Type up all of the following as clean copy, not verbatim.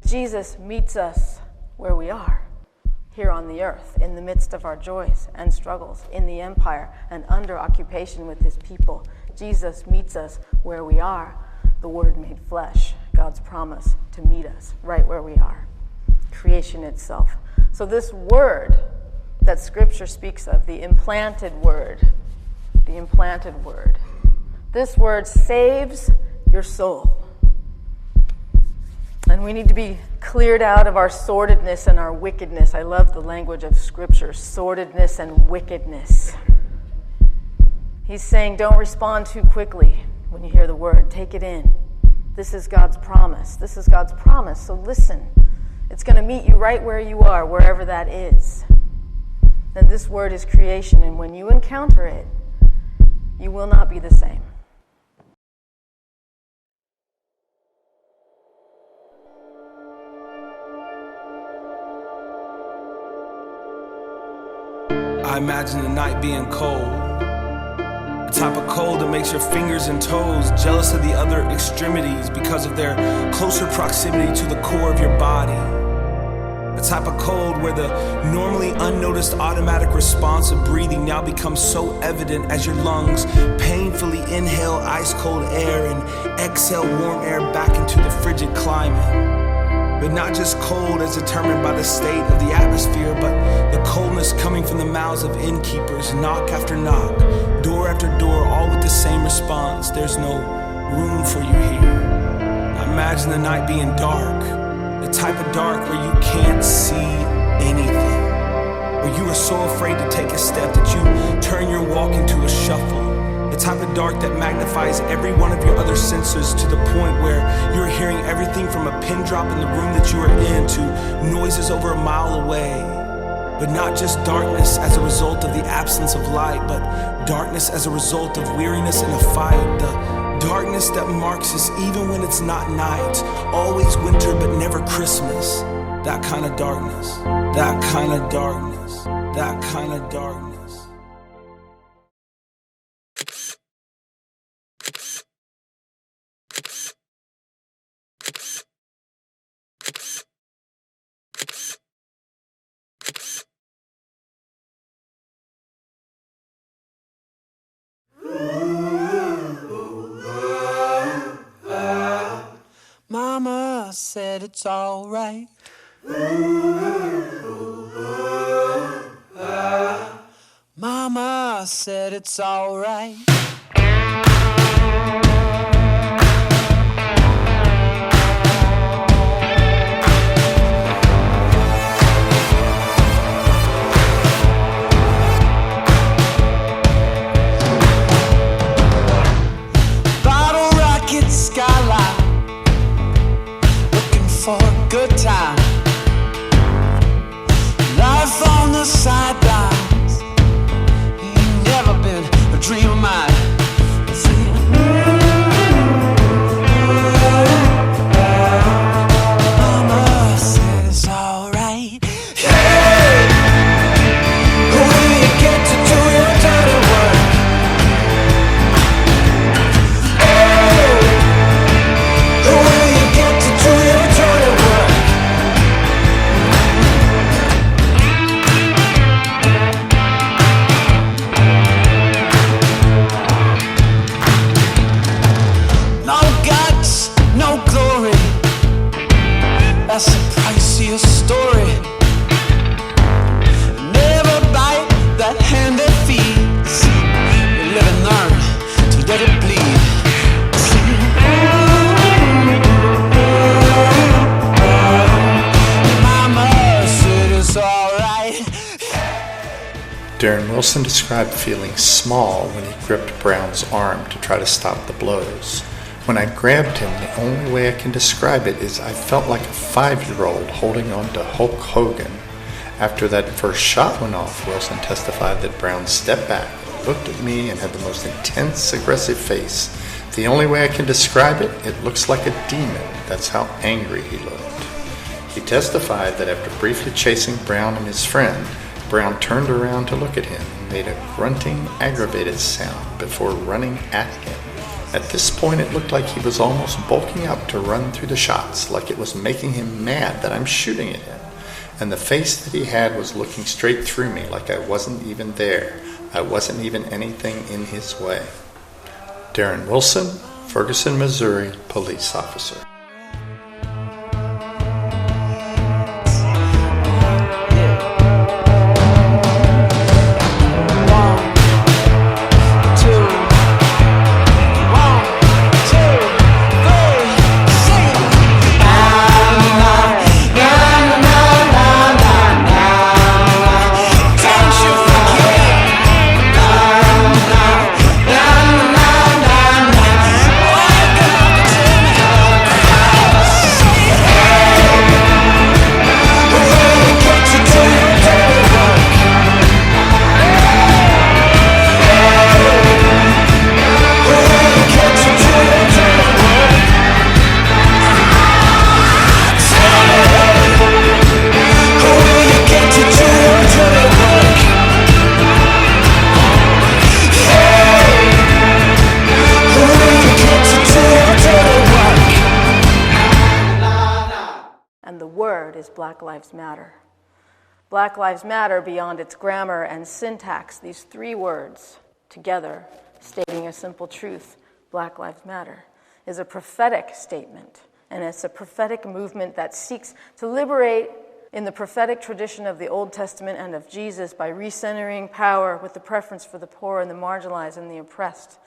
Jesus meets us where we are, here on the earth, in the midst of our joys and struggles, in the empire and under occupation with his people. Jesus meets us where we are, the Word made flesh, God's promise to meet us right where we are, creation itself. So this word that Scripture speaks of, the implanted word, this word saves your soul. And we need to be cleared out of our sordidness and our wickedness. I love the language of Scripture, sordidness and wickedness. He's saying, don't respond too quickly when you hear the word. Take it in. This is God's promise. This is God's promise. So listen. It's going to meet you right where you are, wherever that is. And this word is creation. And when you encounter it, you will not be the same. I imagine the night being cold. The type of cold that makes your fingers and toes jealous of the other extremities because of their closer proximity to the core of your body. The type of cold where the normally unnoticed automatic response of breathing now becomes so evident as your lungs painfully inhale ice cold air and exhale warm air back into the frigid climate. But not just cold as determined by the state of the atmosphere, but the coldness coming from the mouths of innkeepers, knock after knock, door after door, all with the same response: there's no room for you here. I imagine the night being dark, the type of dark where you can't see anything, where you are so afraid to take a step that you turn your walk into a shuffle. The type of dark that magnifies every one of your other senses to the point where you're hearing everything from a pin drop in the room that you are in to noises over a mile away. But not just darkness as a result of the absence of light, but darkness as a result of weariness in a fight. The darkness that marks us even when it's not night, always winter but never Christmas. That kind of darkness, that kind of darkness, that kind of darkness. Mama said it's all right. Mama said it's all right. Bottle rocket skyline, for a good time. Life on the sidelines, never been a dream of mine. Mama said it's alright. Hey, when you get to do your dirty work. Hey, when you get to do your dirty work. No guts, no glory. That's the priciest story. Never bite that hand that feeds. You live and learn to let it bleed. Mama said it's alright. Darren Wilson described feeling small when he gripped Brown's arm to try to stop the blows. When I grabbed him, the only way I can describe it is I felt like a 5-year-old holding on to Hulk Hogan. After that first shot went off, Wilson testified that Brown stepped back, looked at me, and had the most intense, aggressive face. The only way I can describe it, it looks like a demon. That's how angry he looked. He testified that after briefly chasing Brown and his friend, Brown turned around to look at him and made a grunting, aggravated sound before running at him. At this point, it looked like he was almost bulking up to run through the shots, like it was making him mad that I'm shooting at him. And the face that he had was looking straight through me, like I wasn't even there. I wasn't even anything in his way. Darren Wilson, Ferguson, Missouri, police officer. Black Lives Matter. Black Lives Matter, beyond its grammar and syntax, these three words together, stating a simple truth, Black Lives Matter, is a prophetic statement, and it's a prophetic movement that seeks to liberate in the prophetic tradition of the Old Testament and of Jesus by recentering power with the preference for the poor and the marginalized and the oppressed.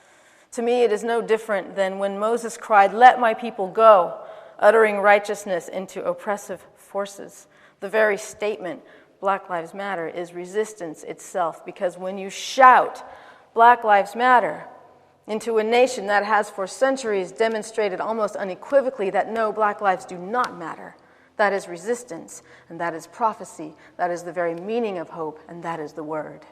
To me, it is no different than when Moses cried, "Let my people go," uttering righteousness into oppressive forces. The very statement, Black Lives Matter, is resistance itself, because when you shout, Black Lives Matter, into a nation that has for centuries demonstrated almost unequivocally that no, Black lives do not matter, that is resistance, and that is prophecy, that is the very meaning of hope, and that is the word.